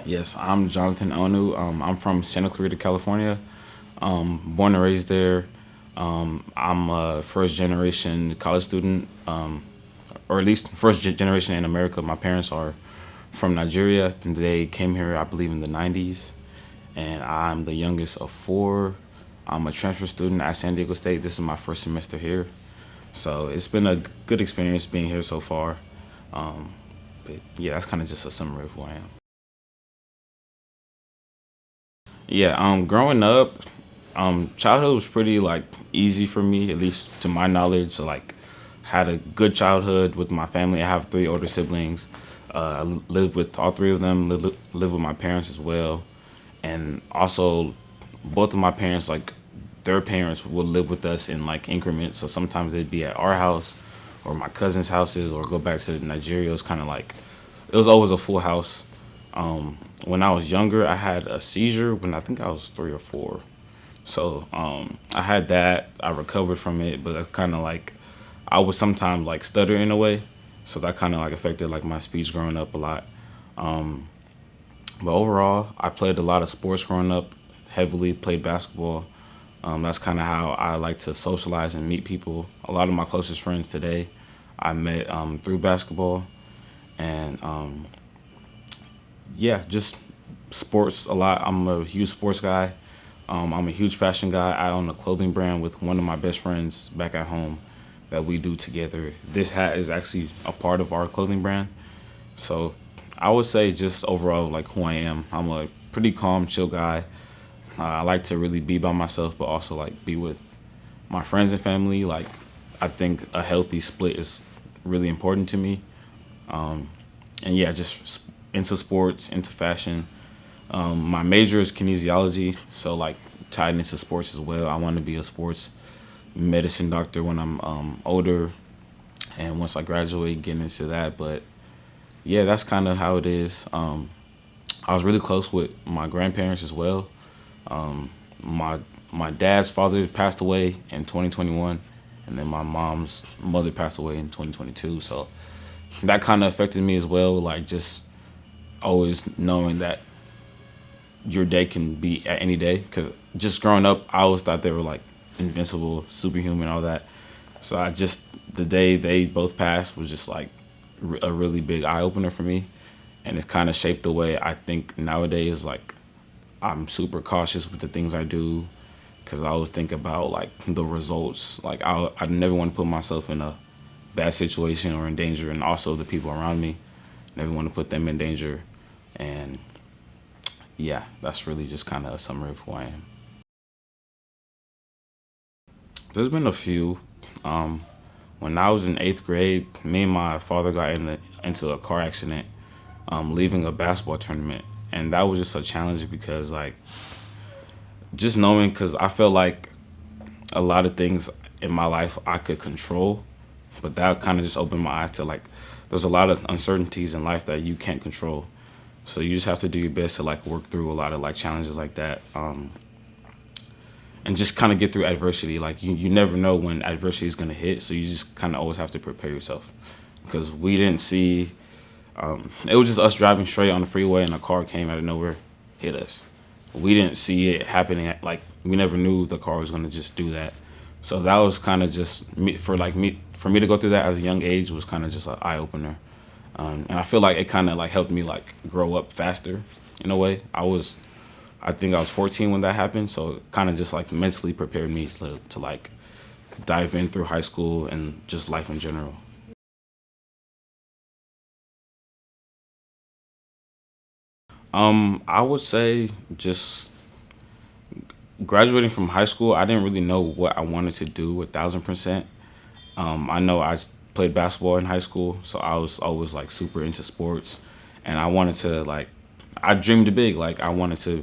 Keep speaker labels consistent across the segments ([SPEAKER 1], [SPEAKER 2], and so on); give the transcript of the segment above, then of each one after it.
[SPEAKER 1] Yes, I'm Jonathan Onu. I'm from Santa Clarita, California. Born and raised there. I'm a first generation college student, or at least first generation in America. My parents are from Nigeria. They came here, I believe, in the 90s. And I'm the youngest of four. I'm a transfer student at San Diego State. This is my first semester here. So it's been a good experience being here so far. But yeah, that's kind of just a summary of who I am. Yeah, growing up, childhood was pretty like easy for me, at least to my knowledge. So like, had a good childhood with my family. I have three older siblings. I lived with all three of them. Live with my parents as well, and also both of my parents like their parents would live with us in like increments. So sometimes they'd be at our house or my cousins' houses or go back to Nigeria. It was kind of like it was always a full house. When I was younger, I had a seizure when I think I was 3 or 4. So I had that. I recovered from it, but that's kind of like I would sometimes like stutter in a way. So that kind of like affected like my speech growing up a lot. But overall, I played a lot of sports growing up. Heavily played basketball. That's kind of how I like to socialize and meet people. A lot of my closest friends today, I met through basketball, and yeah, just sports a lot. I'm a huge sports guy. I'm a huge fashion guy. I own a clothing brand with one of my best friends back at home that we do together. This hat is actually a part of our clothing brand. So I would say just overall like who I am. I'm a pretty calm, chill guy. I like to really be by myself, but also like be with my friends and family. Like I think a healthy split is really important to me. And yeah, just into sports, into fashion. My major is kinesiology, so like tied into sports as well. I want to be a sports medicine doctor when I'm older, and once I graduate, get into that. But yeah, that's kind of how it is. I was really close with my grandparents as well. My my dad's father passed away in 2021, and then my mom's mother passed away in 2022. So that kind of affected me as well. Like just always knowing that your day can be at any day. Because just growing up, I always thought they were like invincible, superhuman, all that. So I just the day they both passed was just like a really big eye opener for me, and it kind of shaped the way I think nowadays. Like I'm super cautious with the things I do because I always think about like the results. Like I never want to put myself in a bad situation or in danger, and also the people around me. Never want to put them in danger, and yeah, that's really just kind of a summary of who I am. There's been a few. Um, when I was in eighth grade, me and my father got into a car accident, leaving a basketball tournament, and that was just a challenge because like just knowing because I felt like a lot of things in my life I could control, but that kind of just opened my eyes to like there's a lot of uncertainties in life that you can't control. So you just have to do your best to like work through a lot of like challenges like that, and just kind of get through adversity. Like you never know when adversity is gonna hit, so you just kind of always have to prepare yourself. Because we didn't see, it was just us driving straight on the freeway, and a car came out of nowhere, hit us. We didn't see it happening. Like we never knew the car was gonna just do that. So that was kind of just me for me to go through that at a young age was kind of just an eye opener. And I feel like it kind of like helped me like grow up faster in a way. I think I was 14 when that happened, so it kind of just like mentally prepared me to like dive in through high school and just life in general. I would say just graduating from high school, I didn't really know what I wanted to do 1,000%. I know played basketball in high school, so I was always like super into sports, and I wanted to like, I dreamed big. Like I wanted to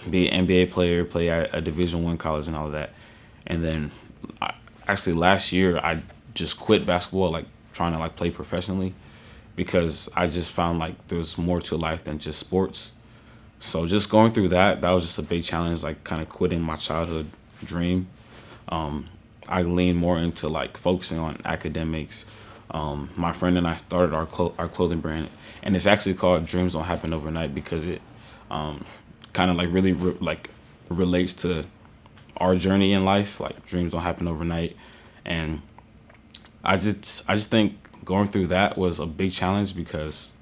[SPEAKER 1] be an NBA player, play at a Division 1 college, and all of that. And then, I, actually last year, I just quit basketball, like trying to like play professionally, because I just found like there's more to life than just sports. So just going through that was just a big challenge, like kind of quitting my childhood dream. I lean more into like focusing on academics. My friend and I started our clothing brand, and it's actually called Dreams Don't Happen Overnight because Kind of like really like relates to our journey in life. Like dreams don't happen overnight, and I just think going through that was a big challenge because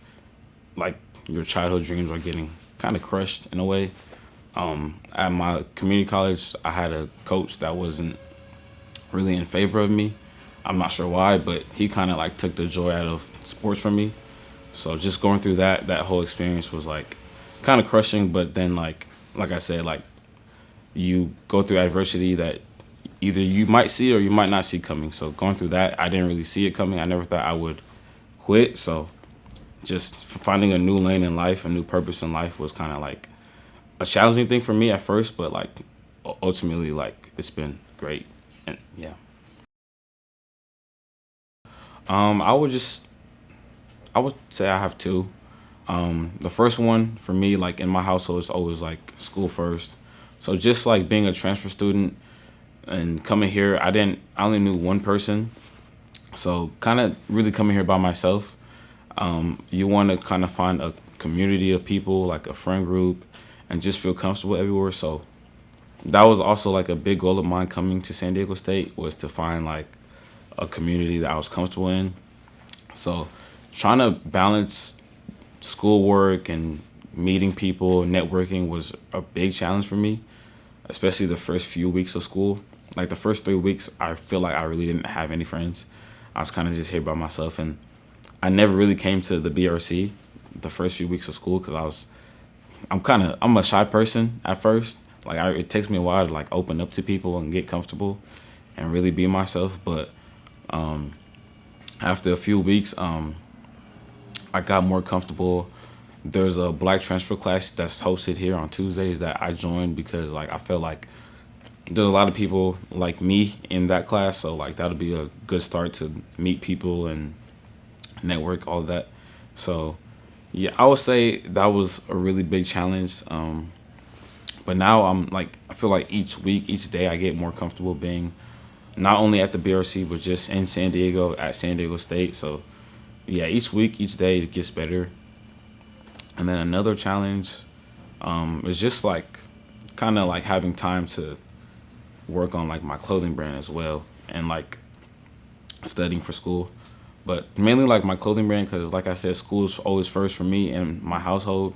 [SPEAKER 1] like your childhood dreams are getting kind of crushed in a way. At my community college, I had a coach that wasn't really in favor of me. I'm not sure why, but he kind of like took the joy out of sports from me. So just going through that whole experience was like kind of crushing. But then like I said, like you go through adversity that either you might see or you might not see coming. So going through that, I didn't really see it coming. I never thought I would quit. So just finding a new lane in life, a new purpose in life was kind of like a challenging thing for me at first, but like ultimately like it's been great. And yeah. Um I would just I would say I have two. The first one for me, like in my household, is always like school first. So just like being a transfer student and coming here, I only knew one person. So kind of really coming here by myself. You want to kind of find a community of people, like a friend group, and just feel comfortable everywhere. So that was also like a big goal of mine coming to San Diego State, was to find like a community that I was comfortable in. So trying to balance schoolwork and meeting people, networking was a big challenge for me, especially the first few weeks of school. Like the first 3 weeks, I feel like I really didn't have any friends. I was kind of just here by myself, and I never really came to the BRC the first few weeks of school because I'm a shy person at first. Like it takes me a while to like open up to people and get comfortable and really be myself. But after a few weeks, I got more comfortable. There's a black transfer class that's hosted here on Tuesdays that I joined because like I felt like there's a lot of people like me in that class, so like that'll be a good start to meet people and network, all that. So yeah, I would say that was a really big challenge. But now I feel like each week, each day, I get more comfortable being not only at the BRC but just in San Diego at San Diego State. So yeah, each week, each day, it gets better. And then another challenge is just like kind of like having time to work on like my clothing brand as well, and like studying for school. But mainly like my clothing brand because, like I said, school is always first for me and my household.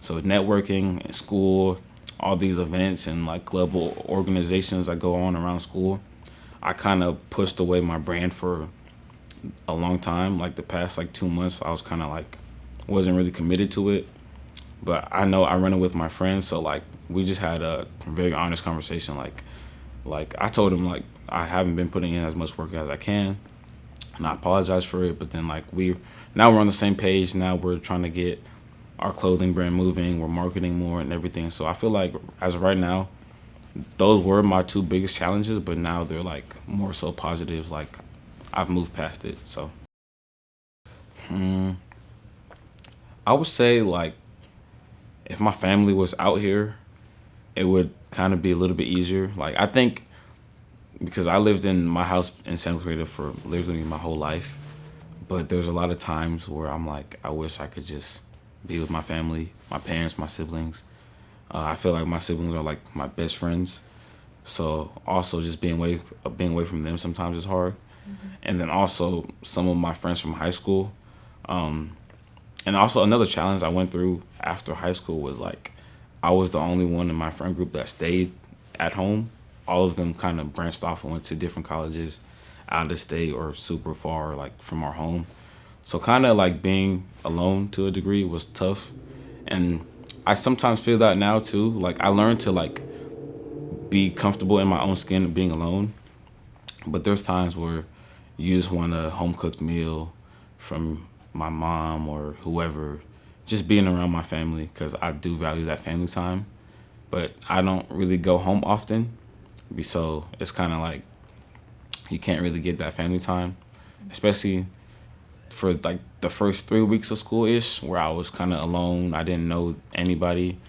[SPEAKER 1] So networking and school, all these events and like global organizations that go on around school, I kind of pushed away my brand for a long time. Like the past like 2 months, I was kind of like wasn't really committed to it. But I know I run it with my friends, so like we just had a very honest conversation. Like I told him like I haven't been putting in as much work as I can, and I apologize for it. But then like now we're on the same page. Now we're trying to get our clothing brand moving. We're marketing more and everything. So I feel like as of right now, those were my two biggest challenges. But now they're like more so positives. Like I've moved past it. So I would say like if my family was out here, it would kind of be a little bit easier. Like I think because I lived in my house in Santa Clarita for literally my whole life, but there's a lot of times where I'm like, I wish I could just be with my family, my parents, my siblings. I feel like my siblings are like my best friends, so also just being away from them sometimes is hard. And then also some of my friends from high school, and also another challenge I went through after high school was like I was the only one in my friend group that stayed at home. All of them kind of branched off and went to different colleges out of the state or super far like from our home. So kind of like being alone to a degree was tough. And I sometimes feel that now too. Like I learned to like be comfortable in my own skin being alone. But there's times where you just want a home cooked meal from my mom or whoever, just being around my family because I do value that family time. But I don't really go home often, so it's kind of like you can't really get that family time, especially for like the first 3 weeks of school ish, where I was kind of alone. I didn't know anybody.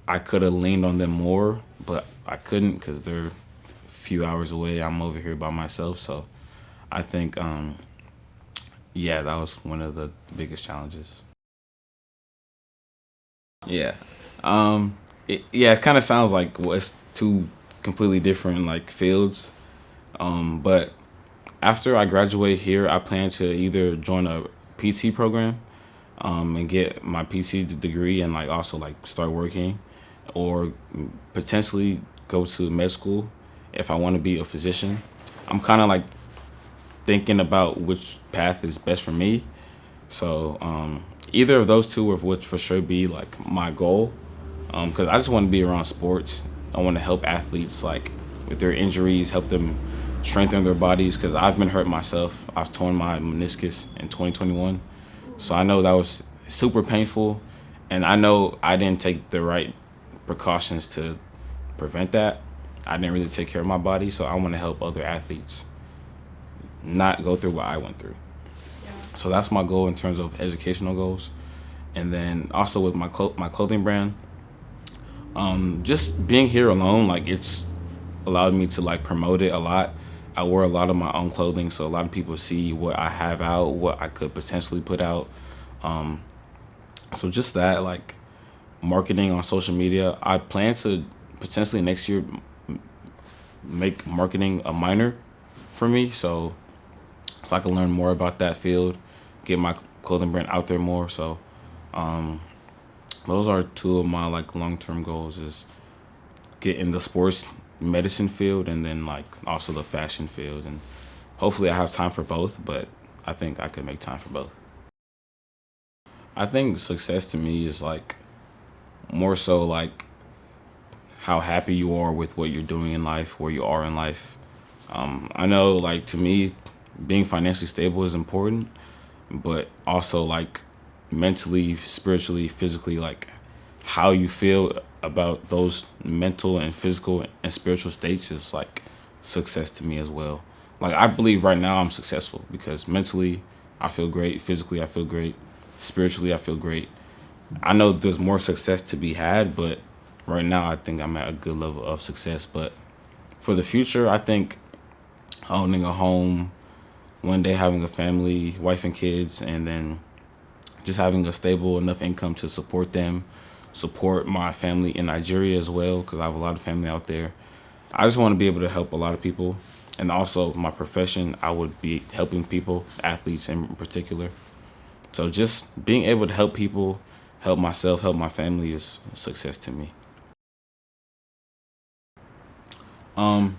[SPEAKER 1] I could have leaned on them more, but I couldn't because they're a few hours away. I'm over here by myself, so I think yeah, that was one of the biggest challenges. Yeah. Yeah, it kind of sounds like, well, it's two completely different like fields. But after I graduate here, I plan to either join a PT program, and get my PT degree and like also like start working, or potentially go to med school if I want to be a physician. I'm kind of like thinking about which path is best for me. So either of those two would for sure be like my goal, because I just want to be around sports. I want to help athletes like with their injuries, help them strengthen their bodies. Because I've been hurt myself. I've torn my meniscus in 2021, so I know that was super painful, and I know I didn't take the right precautions to prevent that. I didn't really take care of my body, so I want to help other athletes not go through what I went through. So that's my goal in terms of educational goals, and then also with my clothing brand. Just being here alone, like it's allowed me to like promote it a lot. I wear a lot of my own clothing, so a lot of people see what I have out, what I could potentially put out. So just that, like marketing on social media. I plan to potentially next year make marketing a minor for me, so I can learn more about that field, get my clothing brand out there more. So those are two of my like long term goals: is get in the sports medicine field and then like also the fashion field. And hopefully I have time for both, but I think I could make time for both. I think success to me is like more so like how happy you are with what you're doing in life, where you are in life. I know like to me, being financially stable is important, but also like mentally, spiritually, physically, like how you feel about those mental and physical and spiritual states is like success to me as well. Like I believe right now I'm successful because mentally I feel great, physically I feel great, spiritually I feel great. I know there's more success to be had, but right now I think I'm at a good level of success. But for the future, I think owning a home, one day having a family, wife and kids, and then just having a stable enough income to support them, support my family in Nigeria as well, because I have a lot of family out there. I just want to be able to help a lot of people. And also my profession, I would be helping people, athletes in particular. So just being able to help people, help myself, help my family is a success to me. Um,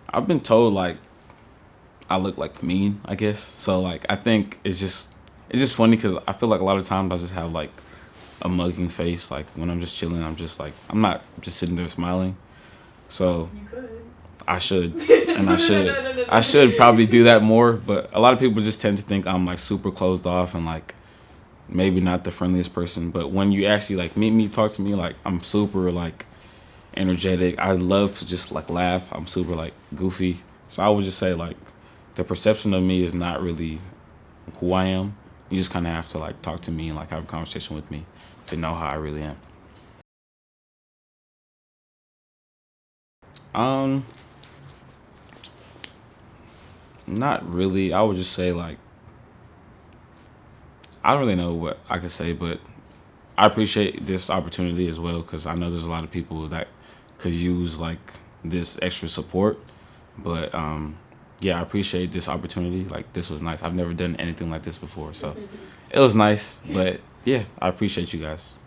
[SPEAKER 1] I've been told like I look like mean, I guess. So like I think it's just funny because I feel like a lot of times I just have like a mugging face. Like when I'm just chilling, I'm just like I'm not just sitting there smiling. So
[SPEAKER 2] You could.
[SPEAKER 1] I should, and I should probably do that more. But a lot of people just tend to think I'm like super closed off and like maybe not the friendliest person. But when you actually like meet me, talk to me, like I'm super like energetic. I love to just like laugh. I'm super like goofy. So I would just say like the perception of me is not really who I am. You just kind of have to like talk to me and like have a conversation with me to know how I really am. Um, Not really. I would just say like I don't really know what I could say, but I appreciate this opportunity as well because I know there's a lot of people that could use like this extra support. But yeah, I appreciate this opportunity. Like this was nice. I've never done anything like this before, so it was nice. But yeah, I appreciate you guys.